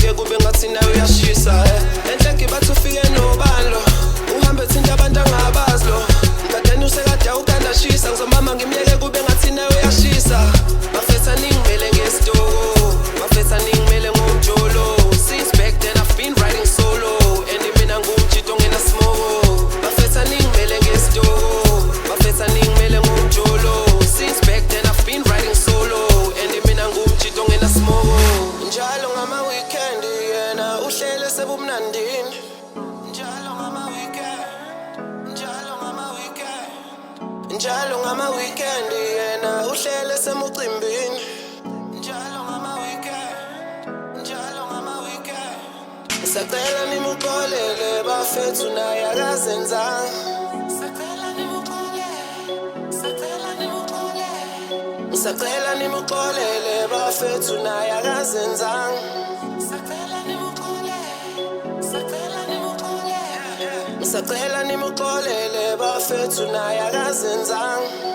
ngimyeke kube ngathi nawe uyashisa enhle ngibathi ufike nobalo uhambe thinta abantu angabazi lo ngadeni usekade awukandashisa ngizomama ngimyeke kube ngathi nawe uyashisa bafetha ningimele ngesitoko bafetha ningimele ngomjolo since back then I've been riding solo and mina ngumjito ngena smoko bafetha ningimele ngesitoko bafetha ningimele ngomjolo since back then I've been riding solo and mina ngumjito ngena smoko njalo ngama weekend yena uhlele sebumnandini njalo ngama weekend yena uhlele semucimbini njalo ngama weekend Sacela nimuxolele bafethu naye akazenzanga Sacela nimuxolele bafethu naye akazenzanga Sacela nimuxolele bafethu naye akazenzanga